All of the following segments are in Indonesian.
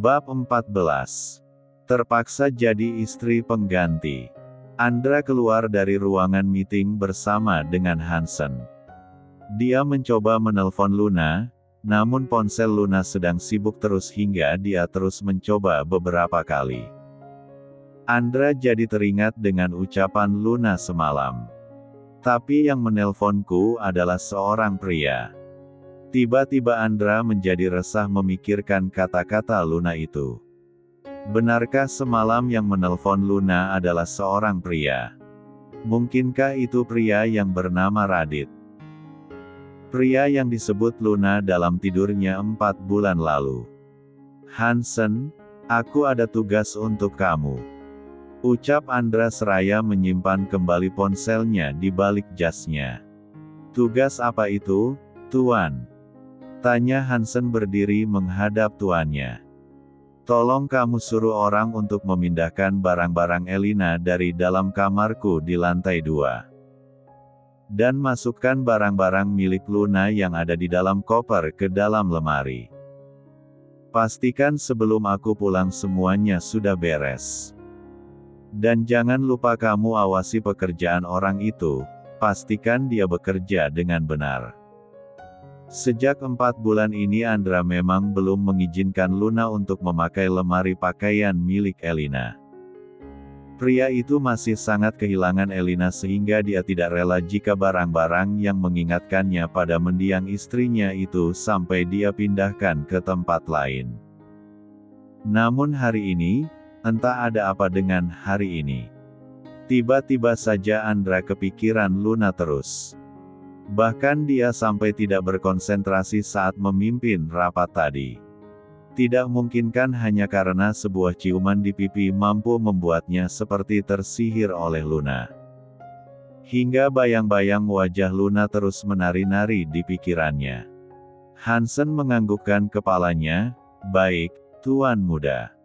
Bab 14. Terpaksa jadi istri pengganti. Andra keluar dari ruangan meeting bersama dengan Hansen. Dia mencoba menelpon Luna, namun ponsel Luna sedang sibuk terus hingga dia terus mencoba beberapa kali. Andra jadi teringat dengan ucapan Luna semalam. Tapi yang menelponku adalah seorang pria. Tiba-tiba Andra menjadi resah memikirkan kata-kata Luna itu. Benarkah semalam yang menelpon Luna adalah seorang pria? Mungkinkah itu pria yang bernama Radit? Pria yang disebut Luna dalam tidurnya 4 bulan lalu. Hansen, aku ada tugas untuk kamu. Ucap Andra seraya menyimpan kembali ponselnya di balik jasnya. Tugas apa itu, Tuan? Tanya Hansen berdiri menghadap tuannya. Tolong kamu suruh orang untuk memindahkan barang-barang Elina dari dalam kamarku di lantai 2. Dan masukkan barang-barang milik Luna yang ada di dalam koper ke dalam lemari. Pastikan sebelum aku pulang semuanya sudah beres. Dan jangan lupa kamu awasi pekerjaan orang itu, pastikan dia bekerja dengan benar. Sejak 4 bulan ini Andra memang belum mengizinkan Luna untuk memakai lemari pakaian milik Elina. Pria itu masih sangat kehilangan Elina sehingga dia tidak rela jika barang-barang yang mengingatkannya pada mendiang istrinya itu sampai dia pindahkan ke tempat lain. Namun hari ini, entah ada apa dengan hari ini. Tiba-tiba saja Andra kepikiran Luna terus. Bahkan dia sampai tidak berkonsentrasi saat memimpin rapat tadi. Tidak mungkin kan hanya karena sebuah ciuman di pipi mampu membuatnya seperti tersihir oleh Luna. Hingga bayang-bayang wajah Luna terus menari-nari di pikirannya. Hansen menganggukkan kepalanya, baik, Tuan Muda.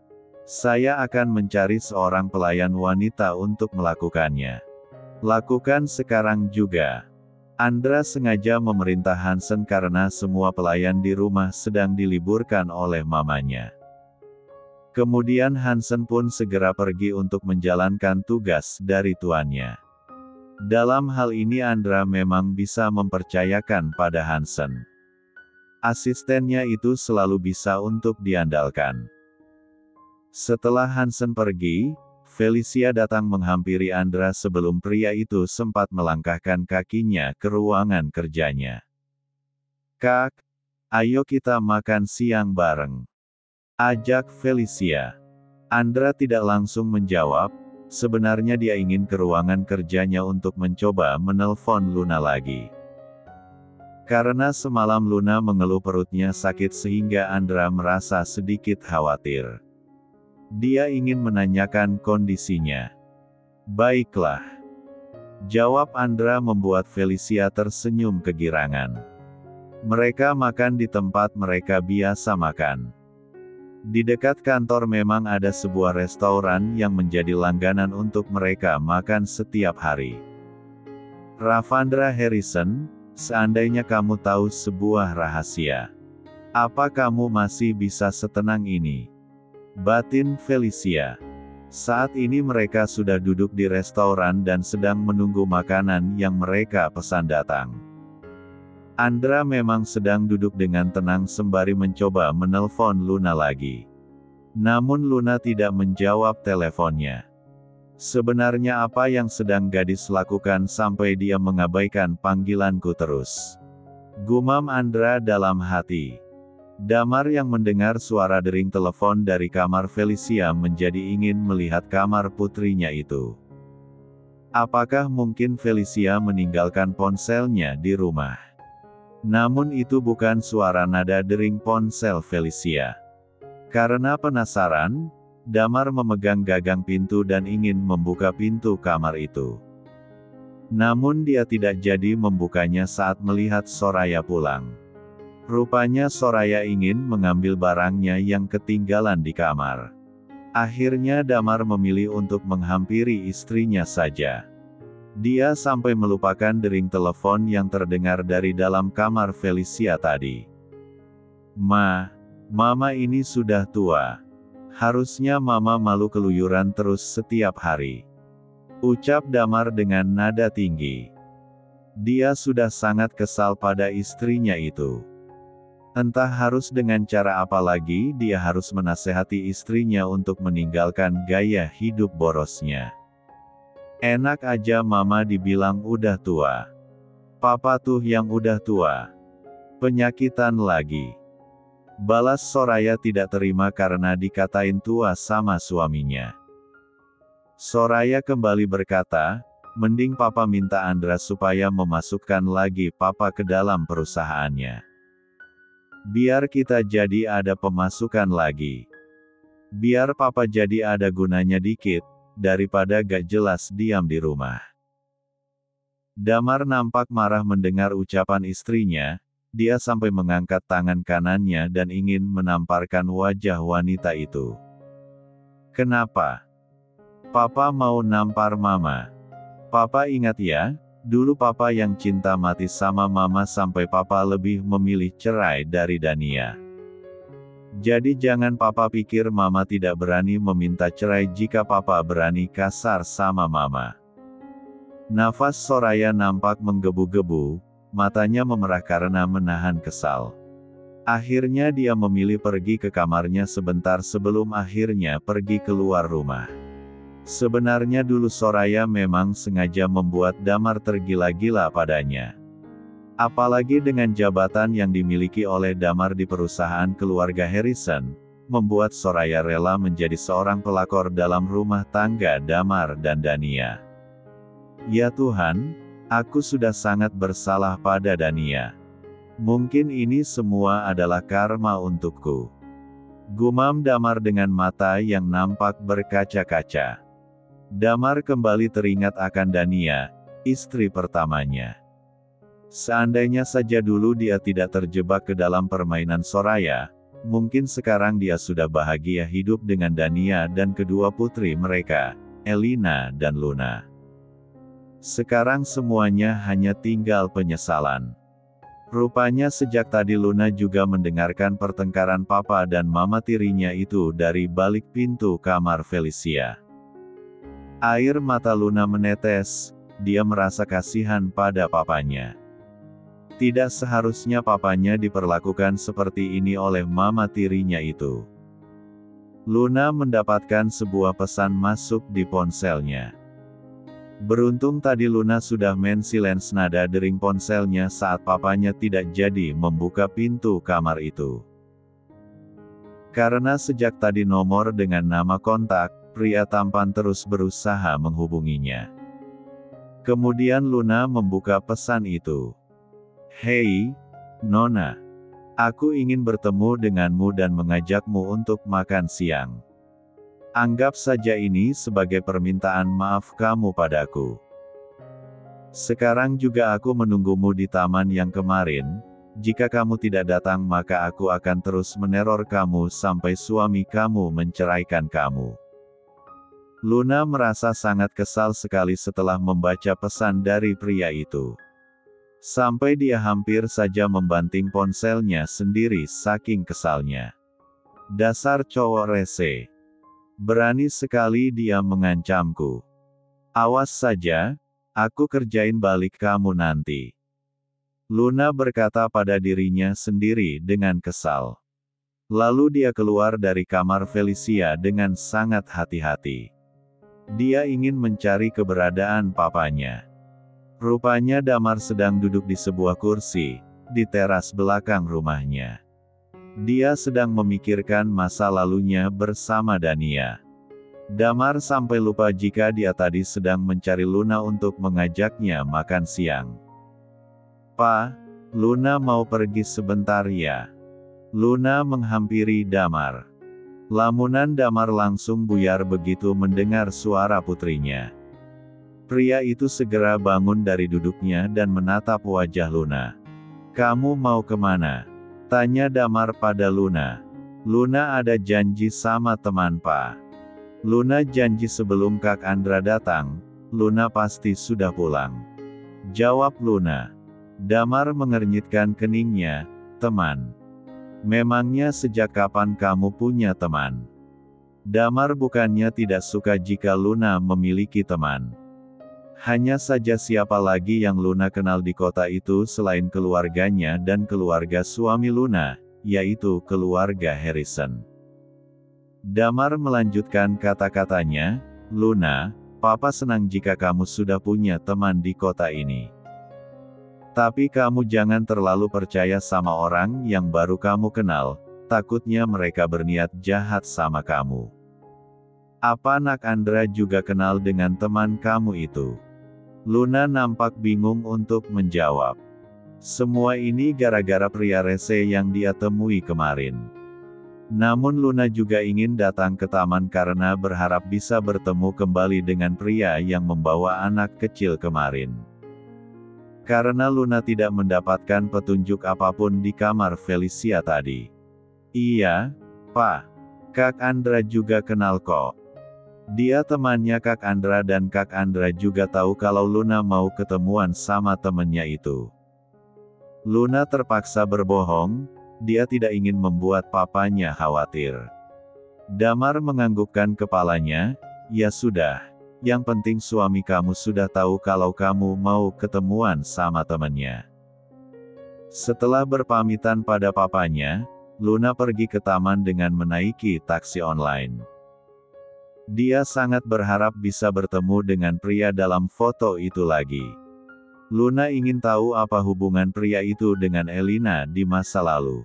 Saya akan mencari seorang pelayan wanita untuk melakukannya. Lakukan sekarang juga. Andra sengaja memerintah Hansen karena semua pelayan di rumah sedang diliburkan oleh mamanya. Kemudian Hansen pun segera pergi untuk menjalankan tugas dari tuannya. Dalam hal ini Andra memang bisa mempercayakan pada Hansen. Asistennya itu selalu bisa untuk diandalkan. Setelah Hansen pergi, Felicia datang menghampiri Andra sebelum pria itu sempat melangkahkan kakinya ke ruangan kerjanya. Kak, ayo kita makan siang bareng. Ajak Felicia. Andra tidak langsung menjawab, sebenarnya dia ingin ke ruangan kerjanya untuk mencoba menelpon Luna lagi. Karena semalam Luna mengeluh perutnya sakit sehingga Andra merasa sedikit khawatir. Dia ingin menanyakan kondisinya. Baiklah. Jawab Andra membuat Felicia tersenyum kegirangan. Mereka makan di tempat mereka biasa makan. Di dekat kantor memang ada sebuah restoran yang menjadi langganan untuk mereka makan setiap hari. Ravandra Harrison, seandainya kamu tahu sebuah rahasia, apa kamu masih bisa setenang ini? Batin Felicia. Saat ini mereka sudah duduk di restoran dan sedang menunggu makanan yang mereka pesan datang. Andra memang sedang duduk dengan tenang sembari mencoba menelpon Luna lagi. Namun Luna tidak menjawab teleponnya. Sebenarnya apa yang sedang gadis lakukan sampai dia mengabaikan panggilanku terus? Gumam Andra dalam hati. Damar yang mendengar suara dering telepon dari kamar Felicia menjadi ingin melihat kamar putrinya itu. Apakah mungkin Felicia meninggalkan ponselnya di rumah? Namun itu bukan suara nada dering ponsel Felicia. Karena penasaran, Damar memegang gagang pintu dan ingin membuka pintu kamar itu. Namun dia tidak jadi membukanya saat melihat Soraya pulang. Rupanya Soraya ingin mengambil barangnya yang ketinggalan di kamar. Akhirnya Damar memilih untuk menghampiri istrinya saja. Dia sampai melupakan dering telepon yang terdengar dari dalam kamar Felicia tadi. Mama ini sudah tua. Harusnya mama malu keluyuran terus setiap hari. Ucap Damar dengan nada tinggi. Dia sudah sangat kesal pada istrinya itu. Entah harus dengan cara apa lagi dia harus menasehati istrinya untuk meninggalkan gaya hidup borosnya. Enak aja mama dibilang udah tua. Papa tuh yang udah tua. Penyakitan lagi. Balas Soraya tidak terima karena dikatain tua sama suaminya. Soraya kembali berkata, mending papa minta Andra supaya memasukkan lagi papa ke dalam perusahaannya. Biar kita jadi ada pemasukan lagi. Biar papa jadi ada gunanya dikit, daripada gak jelas diam di rumah. Damar nampak marah mendengar ucapan istrinya, dia sampai mengangkat tangan kanannya dan ingin menamparkan wajah wanita itu. Kenapa? Papa mau nampar mama. Papa ingat ya, dulu papa yang cinta mati sama mama sampai papa lebih memilih cerai dari Dania. Jadi jangan papa pikir mama tidak berani meminta cerai jika papa berani kasar sama mama. Nafas Soraya nampak menggebu-gebu, matanya memerah karena menahan kesal. Akhirnya dia memilih pergi ke kamarnya sebentar sebelum akhirnya pergi keluar rumah. Sebenarnya dulu Soraya memang sengaja membuat Damar tergila-gila padanya. Apalagi dengan jabatan yang dimiliki oleh Damar di perusahaan keluarga Harrison, membuat Soraya rela menjadi seorang pelakor dalam rumah tangga Damar dan Dania. Ya Tuhan, aku sudah sangat bersalah pada Dania. Mungkin ini semua adalah karma untukku. Gumam Damar dengan mata yang nampak berkaca-kaca. Damar kembali teringat akan Dania, istri pertamanya. Seandainya saja dulu dia tidak terjebak ke dalam permainan Soraya, mungkin sekarang dia sudah bahagia hidup dengan Dania dan kedua putri mereka, Elina dan Luna. Sekarang semuanya hanya tinggal penyesalan. Rupanya sejak tadi Luna juga mendengarkan pertengkaran papa dan mama tirinya itu dari balik pintu kamar Felicia. Air mata Luna menetes, dia merasa kasihan pada papanya. Tidak seharusnya papanya diperlakukan seperti ini oleh mama tirinya itu. Luna mendapatkan sebuah pesan masuk di ponselnya. Beruntung tadi Luna sudah men-silence nada dering ponselnya saat papanya tidak jadi membuka pintu kamar itu. Karena sejak tadi nomor dengan nama kontak, pria tampan terus berusaha menghubunginya. Kemudian Luna membuka pesan itu. Hei, Nona. Aku ingin bertemu denganmu dan mengajakmu untuk makan siang. Anggap saja ini sebagai permintaan maaf kamu padaku. Sekarang juga aku menunggumu di taman yang kemarin. Jika kamu tidak datang maka aku akan terus meneror kamu sampai suami kamu menceraikan kamu. Luna merasa sangat kesal sekali setelah membaca pesan dari pria itu. Sampai dia hampir saja membanting ponselnya sendiri saking kesalnya. Dasar cowok rese. Berani sekali dia mengancamku. Awas saja, aku kerjain balik kamu nanti. Luna berkata pada dirinya sendiri dengan kesal. Lalu dia keluar dari kamar Felicia dengan sangat hati-hati. Dia ingin mencari keberadaan papanya. Rupanya Damar sedang duduk di sebuah kursi, di teras belakang rumahnya. Dia sedang memikirkan masa lalunya bersama Dania. Damar sampai lupa jika dia tadi sedang mencari Luna untuk mengajaknya makan siang. Pa, Luna mau pergi sebentar ya. Luna menghampiri Damar. Lamunan Damar langsung buyar begitu mendengar suara putrinya. Pria itu segera bangun dari duduknya dan menatap wajah Luna. Kamu mau kemana? Tanya Damar pada Luna. Luna ada janji sama teman Pa. Luna janji sebelum Kak Andra datang, Luna pasti sudah pulang. Jawab Luna. Damar mengernyitkan keningnya, teman. Memangnya sejak kapan kamu punya teman? Damar bukannya tidak suka jika Luna memiliki teman. Hanya saja siapa lagi yang Luna kenal di kota itu selain keluarganya dan keluarga suami Luna, yaitu keluarga Harrison. Damar melanjutkan kata-katanya, Luna, Papa senang jika kamu sudah punya teman di kota ini. Tapi kamu jangan terlalu percaya sama orang yang baru kamu kenal, takutnya mereka berniat jahat sama kamu. Apa Nak Andra juga kenal dengan teman kamu itu? Luna nampak bingung untuk menjawab. Semua ini gara-gara pria rese yang dia temui kemarin. Namun Luna juga ingin datang ke taman karena berharap bisa bertemu kembali dengan pria yang membawa anak kecil kemarin. Karena Luna tidak mendapatkan petunjuk apapun di kamar Felicia tadi. Iya, Pak. Kak Andra juga kenal kok. Dia temannya Kak Andra dan Kak Andra juga tahu kalau Luna mau ketemuan sama temennya itu. Luna terpaksa berbohong, dia tidak ingin membuat papanya khawatir. Damar menganggukkan kepalanya, ya sudah, yang penting suami kamu sudah tahu kalau kamu mau ketemuan sama temennya. Setelah berpamitan pada papanya, Luna pergi ke taman dengan menaiki taksi online. Dia sangat berharap bisa bertemu dengan pria dalam foto itu lagi. Luna ingin tahu apa hubungan pria itu dengan Elina di masa lalu.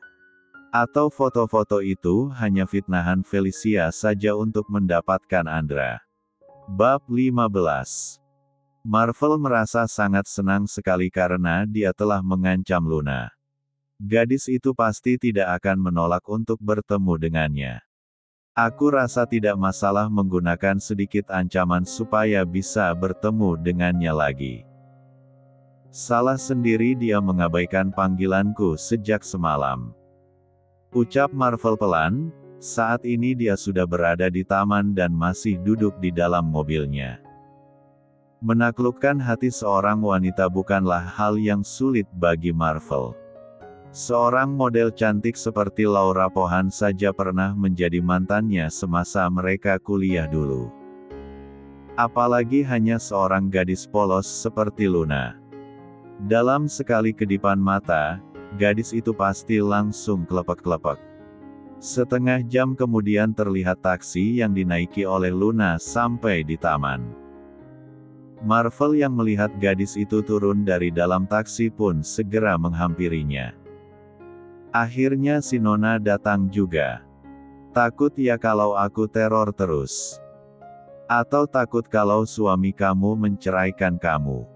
Atau foto-foto itu hanya fitnahan Felicia saja untuk mendapatkan Andra. Bab 15. Marvel merasa sangat senang sekali karena dia telah mengancam Luna. Gadis itu pasti tidak akan menolak untuk bertemu dengannya. Aku rasa tidak masalah menggunakan sedikit ancaman supaya bisa bertemu dengannya lagi. Salah sendiri dia mengabaikan panggilanku sejak semalam. Ucap Marvel pelan, saat ini dia sudah berada di taman dan masih duduk di dalam mobilnya. Menaklukkan hati seorang wanita bukanlah hal yang sulit bagi Marvel. Seorang model cantik seperti Laura Pohan saja pernah menjadi mantannya semasa mereka kuliah dulu. Apalagi hanya seorang gadis polos seperti Luna. Dalam sekali kedipan mata, gadis itu pasti langsung kelepek-kelepek. Setengah jam kemudian terlihat taksi yang dinaiki oleh Luna sampai di taman. Marvel yang melihat gadis itu turun dari dalam taksi pun segera menghampirinya. Akhirnya si Nona datang juga. Takut ya kalau aku teror terus? Atau takut kalau suami kamu menceraikan kamu?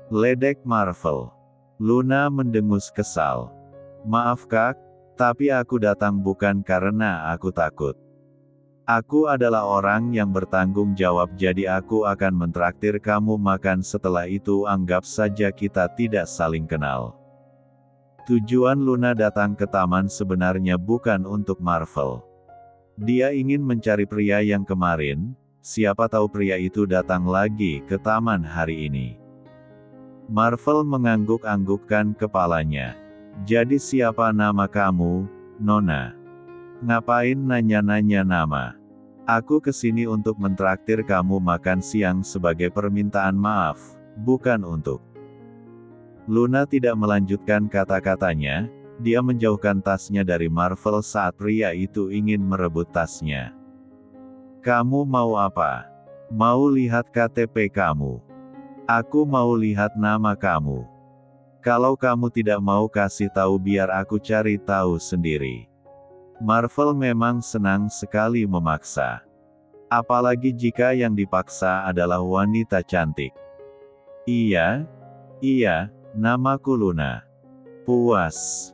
Ledek Marvel. Luna mendengus kesal. Maaf Kak, tapi aku datang bukan karena aku takut. Aku adalah orang yang bertanggung jawab jadi aku akan mentraktir kamu makan setelah itu anggap saja kita tidak saling kenal. Tujuan Luna datang ke taman sebenarnya bukan untuk Marvel. Dia ingin mencari pria yang kemarin, siapa tahu pria itu datang lagi ke taman hari ini. Marvel mengangguk-anggukkan kepalanya. Jadi siapa nama kamu, Nona? Ngapain nanya-nanya nama? Aku kesini untuk mentraktir kamu makan siang sebagai permintaan maaf, bukan untuk. Luna tidak melanjutkan kata-katanya, dia menjauhkan tasnya dari Marvel saat pria itu ingin merebut tasnya. Kamu mau apa? Mau lihat KTP kamu? Aku mau lihat nama kamu. Kalau kamu tidak mau kasih tahu biar aku cari tahu sendiri. Marvel memang senang sekali memaksa. Apalagi jika yang dipaksa adalah wanita cantik. Iya, namaku Luna. Puas.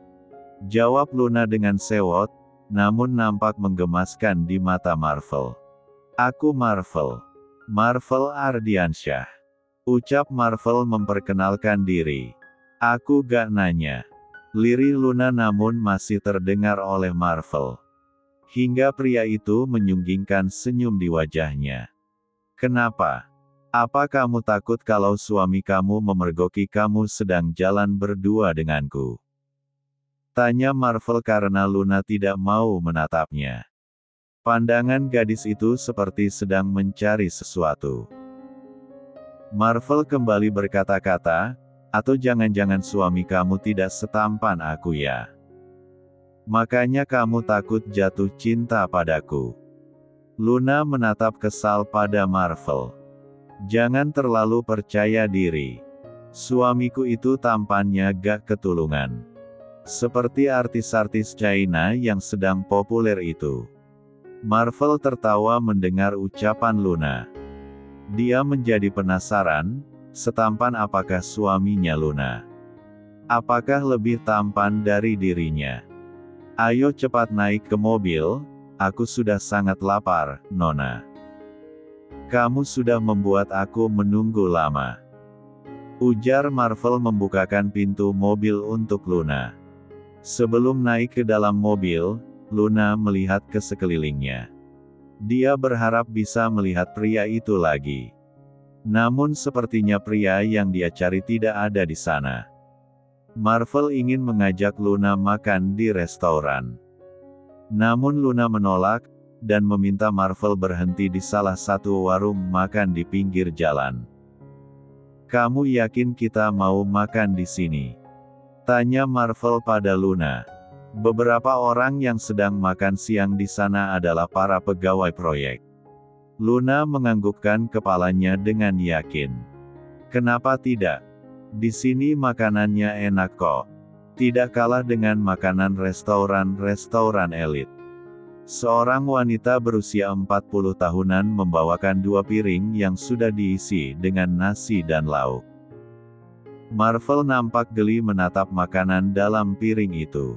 Jawab Luna dengan sewot, namun nampak menggemaskan di mata Marvel. Aku Marvel. Marvel Ardiansyah. Ucap Marvel memperkenalkan diri. Aku gak nanya. Lirih Luna namun masih terdengar oleh Marvel. Hingga pria itu menyunggingkan senyum di wajahnya. Kenapa? Apa kamu takut kalau suami kamu memergoki kamu sedang jalan berdua denganku? Tanya Marvel karena Luna tidak mau menatapnya. Pandangan gadis itu seperti sedang mencari sesuatu. Marvel kembali berkata-kata, atau jangan-jangan suami kamu tidak setampan aku ya? Makanya kamu takut jatuh cinta padaku. Luna menatap kesal pada Marvel. Jangan terlalu percaya diri. Suamiku itu tampannya gak ketulungan. Seperti artis-artis China yang sedang populer itu. Marvel tertawa mendengar ucapan Luna. Dia menjadi penasaran, setampan apakah suaminya Luna? Apakah lebih tampan dari dirinya? Ayo cepat naik ke mobil, aku sudah sangat lapar, Nona. Kamu sudah membuat aku menunggu lama. Ujar Marvel membukakan pintu mobil untuk Luna. Sebelum naik ke dalam mobil, Luna melihat ke sekelilingnya. Dia berharap bisa melihat pria itu lagi. Namun sepertinya pria yang dia cari tidak ada di sana. Marvel ingin mengajak Luna makan di restoran. Namun Luna menolak, dan meminta Marvel berhenti di salah satu warung makan di pinggir jalan. Kamu yakin kita mau makan di sini? Tanya Marvel pada Luna. Beberapa orang yang sedang makan siang di sana adalah para pegawai proyek. Luna menganggukkan kepalanya dengan yakin. Kenapa tidak? Di sini makanannya enak kok. Tidak kalah dengan makanan restoran-restoran elit. Seorang wanita berusia 40 tahunan membawakan 2 piring yang sudah diisi dengan nasi dan lauk. Marvel nampak geli menatap makanan dalam piring itu.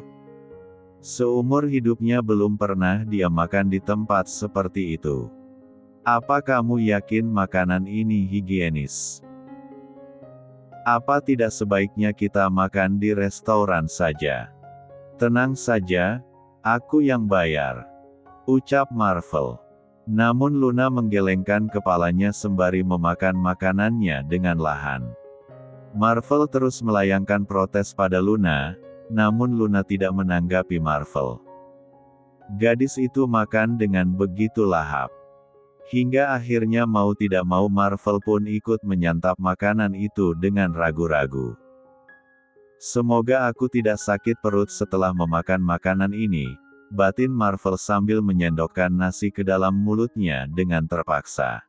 Seumur hidupnya belum pernah dia makan di tempat seperti itu. Apa kamu yakin makanan ini higienis? Apa tidak sebaiknya kita makan di restoran saja? Tenang saja, aku yang bayar. Ucap Marvel. Namun Luna menggelengkan kepalanya sembari memakan makanannya dengan lahan. Marvel terus melayangkan protes pada Luna, namun Luna tidak menanggapi Marvel. Gadis itu makan dengan begitu lahap. Hingga akhirnya mau tidak mau Marvel pun ikut menyantap makanan itu dengan ragu-ragu. Semoga aku tidak sakit perut setelah memakan makanan ini, batin Marvel sambil menyendokkan nasi ke dalam mulutnya dengan terpaksa.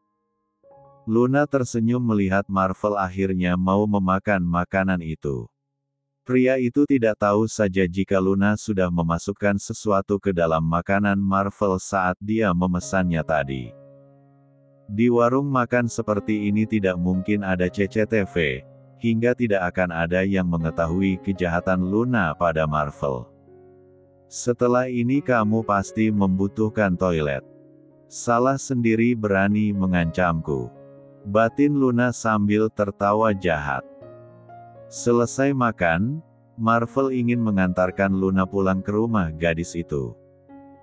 Luna tersenyum melihat Marvel akhirnya mau memakan makanan itu. Pria itu tidak tahu saja jika Luna sudah memasukkan sesuatu ke dalam makanan Marvel saat dia memesannya tadi. Di warung makan seperti ini tidak mungkin ada CCTV, hingga tidak akan ada yang mengetahui kejahatan Luna pada Marvel. Setelah ini kamu pasti membutuhkan toilet. Salah sendiri berani mengancamku. Batin Luna sambil tertawa jahat. Selesai makan, Marvel ingin mengantarkan Luna pulang ke rumah gadis itu.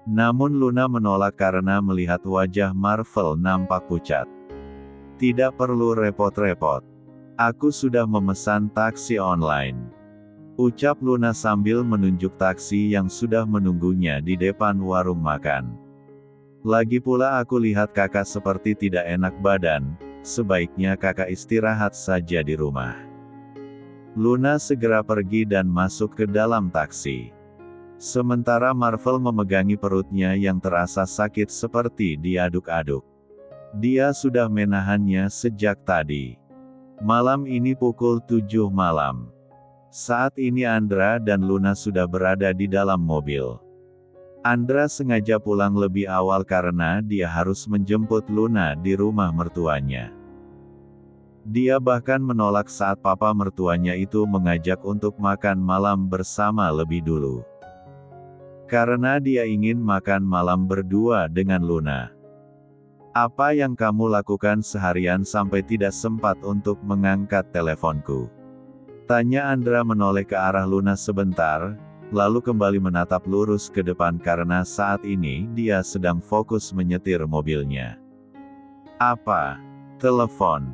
Namun Luna menolak karena melihat wajah Marvel nampak pucat. Tidak perlu repot-repot. Aku sudah memesan taksi online. Ucap Luna sambil menunjuk taksi yang sudah menunggunya di depan warung makan. Lagi pula aku lihat kakak seperti tidak enak badan, sebaiknya kakak istirahat saja di rumah. Luna segera pergi dan masuk ke dalam taksi. Sementara Marvel memegangi perutnya yang terasa sakit seperti diaduk-aduk. Dia sudah menahannya sejak tadi. Malam ini pukul 7 malam. Saat ini Andra dan Luna sudah berada di dalam mobil. Andra sengaja pulang lebih awal karena dia harus menjemput Luna di rumah mertuanya. Dia bahkan menolak saat papa mertuanya itu mengajak untuk makan malam bersama lebih dulu. Karena dia ingin makan malam berdua dengan Luna. Apa yang kamu lakukan seharian sampai tidak sempat untuk mengangkat teleponku? Tanya Andra menoleh ke arah Luna sebentar, lalu kembali menatap lurus ke depan karena saat ini dia sedang fokus menyetir mobilnya. Apa? Telepon.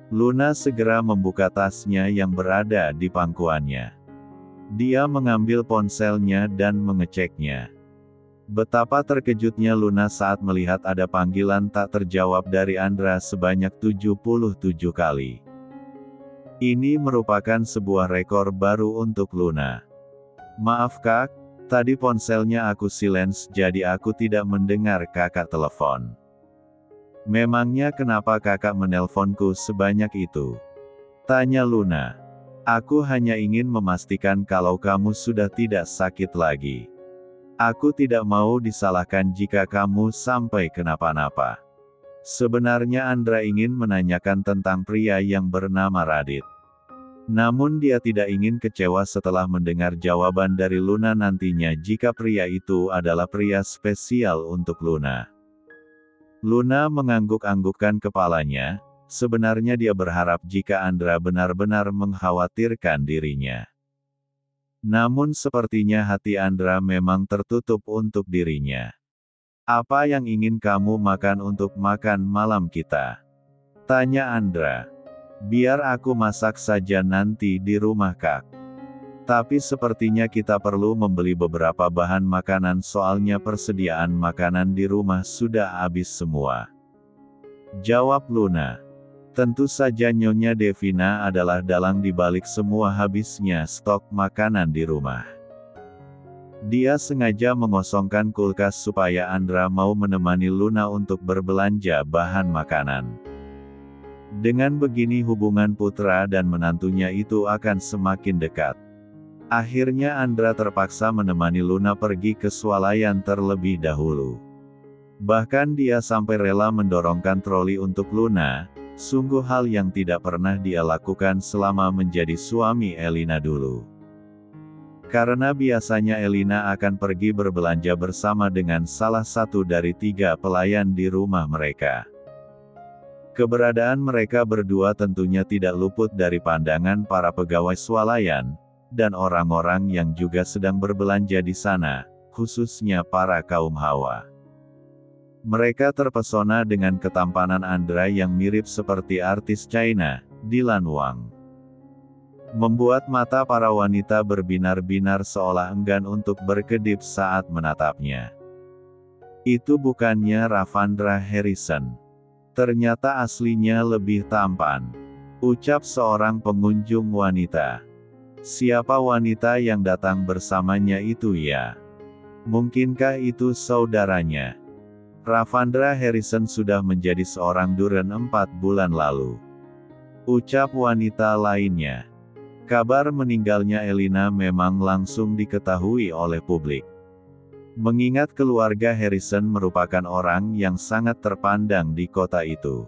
Luna segera membuka tasnya yang berada di pangkuannya. Dia mengambil ponselnya dan mengeceknya. Betapa terkejutnya Luna saat melihat ada panggilan tak terjawab dari Andra sebanyak 77 kali. Ini merupakan sebuah rekor baru untuk Luna. Maaf kak, tadi ponselnya aku silence jadi aku tidak mendengar kakak telepon. Memangnya kenapa kakak menelponku sebanyak itu? Tanya Luna. Aku hanya ingin memastikan kalau kamu sudah tidak sakit lagi. Aku tidak mau disalahkan jika kamu sampai kenapa-napa. Sebenarnya Andra ingin menanyakan tentang pria yang bernama Radit. Namun dia tidak ingin kecewa setelah mendengar jawaban dari Luna nantinya jika pria itu adalah pria spesial untuk Luna. Luna mengangguk-anggukkan kepalanya, sebenarnya dia berharap jika Andra benar-benar mengkhawatirkan dirinya. Namun sepertinya hati Andra memang tertutup untuk dirinya. Apa yang ingin kamu makan untuk makan malam kita? Tanya Andra. Biar aku masak saja nanti di rumah kak. Tapi sepertinya kita perlu membeli beberapa bahan makanan soalnya persediaan makanan di rumah sudah habis semua. Jawab Luna. Tentu saja Nyonya Devina adalah dalang di balik semua habisnya stok makanan di rumah. Dia sengaja mengosongkan kulkas supaya Andra mau menemani Luna untuk berbelanja bahan makanan. Dengan begini hubungan putra dan menantunya itu akan semakin dekat. Akhirnya Andra terpaksa menemani Luna pergi ke swalayan terlebih dahulu. Bahkan dia sampai rela mendorongkan troli untuk Luna. Sungguh hal yang tidak pernah dia lakukan selama menjadi suami Elina dulu. Karena biasanya Elina akan pergi berbelanja bersama dengan salah satu dari 3 pelayan di rumah mereka. Keberadaan mereka berdua tentunya tidak luput dari pandangan para pegawai swalayan, dan orang-orang yang juga sedang berbelanja di sana, khususnya para kaum hawa. Mereka terpesona dengan ketampanan Andra yang mirip seperti artis China, Dilan Wang. Membuat mata para wanita berbinar-binar seolah enggan untuk berkedip saat menatapnya. Itu bukannya Ravandra Harrison. Ternyata aslinya lebih tampan. Ucap seorang pengunjung wanita. Siapa wanita yang datang bersamanya itu ya? Mungkinkah itu saudaranya? Ravandra Harrison sudah menjadi seorang duren 4 bulan lalu. Ucap wanita lainnya. Kabar meninggalnya Elina memang langsung diketahui oleh publik. Mengingat keluarga Harrison merupakan orang yang sangat terpandang di kota itu.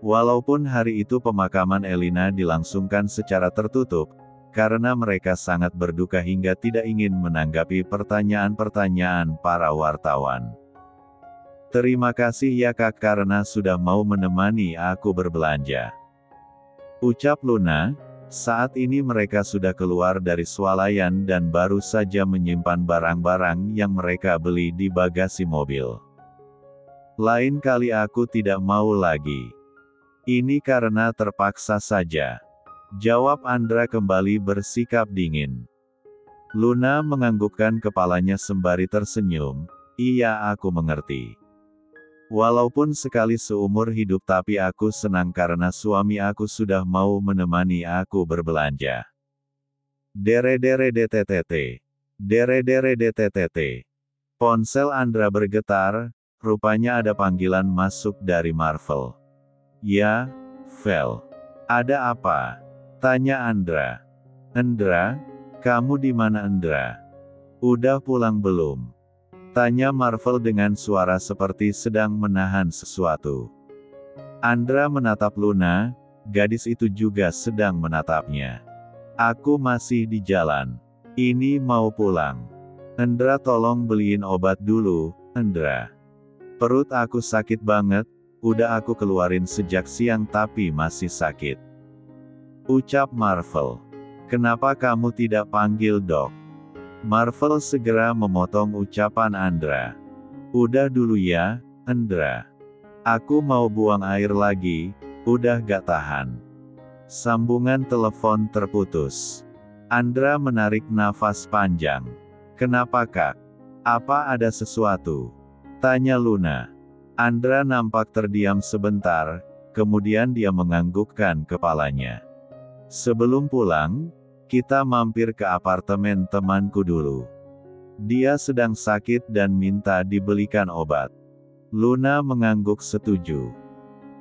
Walaupun hari itu pemakaman Elina dilangsungkan secara tertutup, karena mereka sangat berduka hingga tidak ingin menanggapi pertanyaan-pertanyaan para wartawan. Terima kasih ya kak karena sudah mau menemani aku berbelanja. Ucap Luna, saat ini mereka sudah keluar dari swalayan dan baru saja menyimpan barang-barang yang mereka beli di bagasi mobil. Lain kali aku tidak mau lagi. Ini karena terpaksa saja. Jawab Andra kembali bersikap dingin. Luna menganggukkan kepalanya sembari tersenyum, iya aku mengerti. Walaupun sekali seumur hidup tapi aku senang karena suami aku sudah mau menemani aku berbelanja. Dere-dere-DTTT. Dere-dere-DTTT. Ponsel Andra bergetar, rupanya ada panggilan masuk dari Marvel. Ya, Vel. Ada apa? Tanya Andra. Andra, kamu di mana Andra? Udah pulang belum? Tanya Marvel dengan suara seperti sedang menahan sesuatu. Andra menatap Luna, gadis itu juga sedang menatapnya. Aku masih di jalan. Ini mau pulang. Andra tolong beliin obat dulu, Andra. Perut aku sakit banget, udah aku keluarin sejak siang tapi masih sakit. Ucap Marvel. Kenapa kamu tidak panggil dok? Marvel segera memotong ucapan Andra. Udah dulu ya, Andra. Aku mau buang air lagi, Udah gak tahan. Sambungan telepon terputus. Andra menarik nafas panjang. Kenapa Kak? Apa ada sesuatu? Tanya Luna. Andra nampak terdiam sebentar, kemudian dia menganggukkan kepalanya. Sebelum pulang, kita mampir ke apartemen temanku dulu. Dia sedang sakit dan minta dibelikan obat. Luna mengangguk setuju.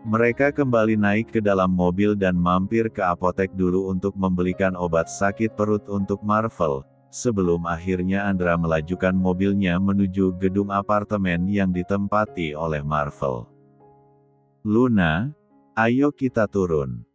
Mereka kembali naik ke dalam mobil dan mampir ke apotek dulu untuk membelikan obat sakit perut untuk Marvel, sebelum akhirnya Andra melajukan mobilnya menuju gedung apartemen yang ditempati oleh Marvel. Luna, ayo kita turun.